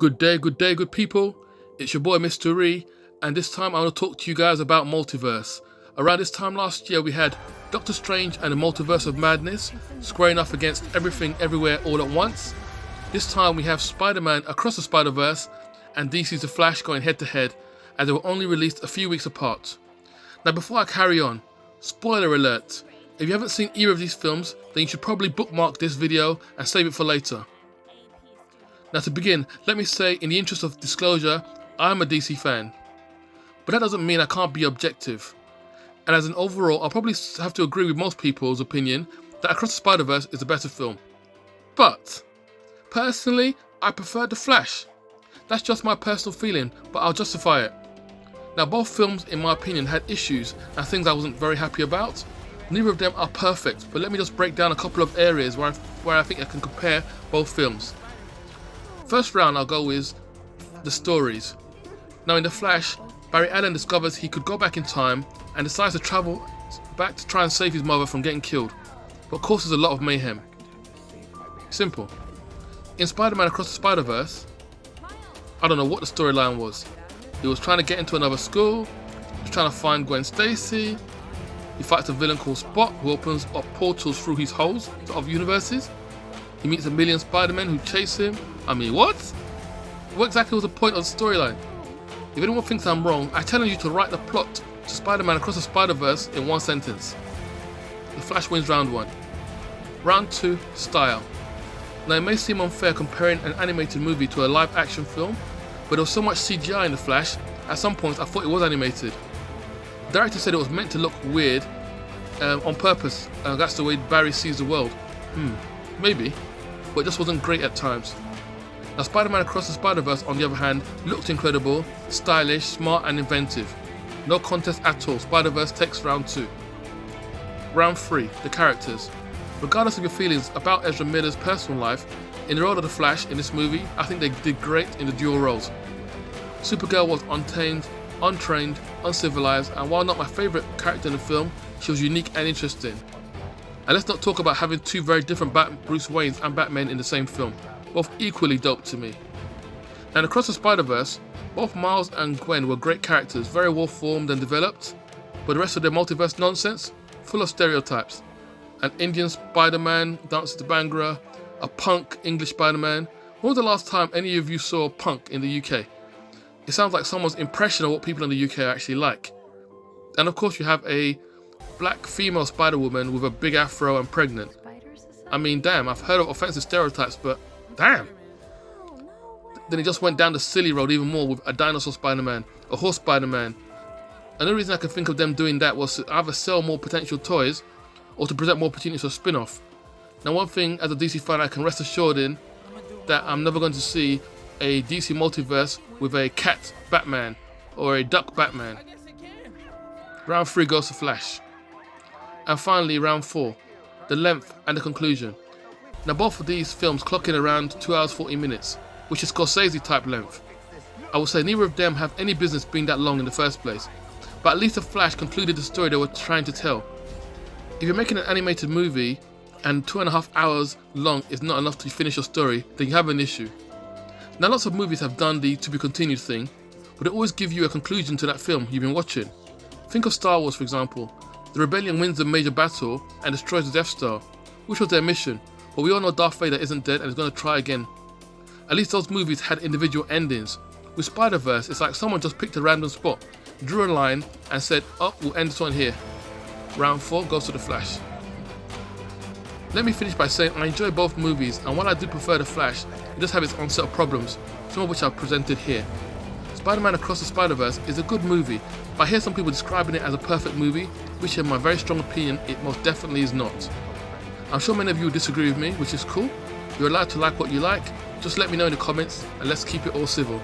Good day, good people. It's your boy Mr. Ree, and this time I want to talk to you guys about Multiverse. Around this time last year, we had Doctor Strange and the Multiverse of Madness squaring off against Everything Everywhere All at Once. This time we have Spider-Man Across the Spiderverse and DC's The Flash going head to head, as they were only released a few weeks apart. Now before I carry on, spoiler alert. If you haven't seen either of these films, then you should probably bookmark this video and save it for later. Now to begin, let me say, in the interest of disclosure, I'm a DC fan. But that doesn't mean I can't be objective. And as an overall, I'll probably have to agree with most people's opinion that Across the Spider-Verse is a better film. But, personally, I prefer The Flash. That's just my personal feeling, but I'll justify it. Now both films, in my opinion, had issues and things I wasn't very happy about. Neither of them are perfect, but let me just break down a couple of areas where I think I can compare both films. First round I'll go with the stories. Now in The Flash, Barry Allen discovers he could go back in time and decides to travel back to try and save his mother from getting killed, but causes a lot of mayhem. Simple. In Spider-Man Across the Spiderverse, I don't know what the storyline was. He was trying to get into another school, he was trying to find Gwen Stacy, he fights a villain called Spot who opens up portals through his holes of universes, he meets a million Spider-Men who chase him. I mean, what? What exactly was the point of the storyline? If anyone thinks I'm wrong, I challenge you to write the plot to Spider-Man Across the Spider-Verse in one sentence. The Flash wins round 1. Round 2, style. Now it may seem unfair comparing an animated movie to a live action film, but there was so much CGI in The Flash, at some points I thought it was animated. The director said it was meant to look weird on purpose, that's the way Barry sees the world. Maybe, but it just wasn't great at times. Now Spider-Man Across the Spider-Verse, on the other hand, looked incredible, stylish, smart and inventive. No contest at all, Spider-Verse takes round 2. Round 3, the characters. Regardless of your feelings about Ezra Miller's personal life, in the role of the Flash in this movie, I think they did great in the dual roles. Supergirl was untamed, untrained, uncivilized, and while not my favourite character in the film, she was unique and interesting. And let's not talk about having two very different Bruce Waynes and Batman in the same film, both equally dope to me. And Across the Spider-Verse, both Miles and Gwen were great characters, very well formed and developed, but the rest of their multiverse nonsense, full of stereotypes. An Indian Spider-Man dances to Bhangra, a punk English Spider-Man. When was the last time any of you saw punk in the UK? It sounds like someone's impression of what people in the UK are actually like. And of course you have a black female Spider-Woman with a big afro and pregnant. I mean, damn, I've heard of offensive stereotypes, but damn. Then it just went down the silly road even more with a dinosaur Spider-Man, a horse Spider-Man. Another reason I could think of them doing that was to either sell more potential toys or to present more opportunities for spin-off. Now one thing as a DC fan I can rest assured in, that I'm never going to see a DC multiverse with a cat Batman or a duck Batman. Round 3 goes to Flash. And finally round 4, the length and the conclusion. Now both of these films clock in around 2 hours 40 minutes, which is Scorsese type length. I would say neither of them have any business being that long in the first place, but at least The Flash concluded the story they were trying to tell. If you're making an animated movie and 2.5 hours long is not enough to finish your story, then you have an issue. Now lots of movies have done the to be continued thing, but they always give you a conclusion to that film you've been watching. Think of Star Wars for example. The Rebellion wins the major battle and destroys the Death Star, which was their mission, but we all know Darth Vader isn't dead and is going to try again. At least those movies had individual endings. With Spider-Verse, it's like someone just picked a random spot, drew a line and said, oh, we'll end this one here. Round 4 goes to The Flash. Let me finish by saying I enjoy both movies, and while I do prefer The Flash, it does have its own set of problems, some of which I've presented here. Spider-Man Across the Spider-Verse is a good movie, but I hear some people describing it as a perfect movie, which in my very strong opinion, it most definitely is not. I'm sure many of you will disagree with me, which is cool. You're allowed to like what you like, just let me know in the comments, and let's keep it all civil.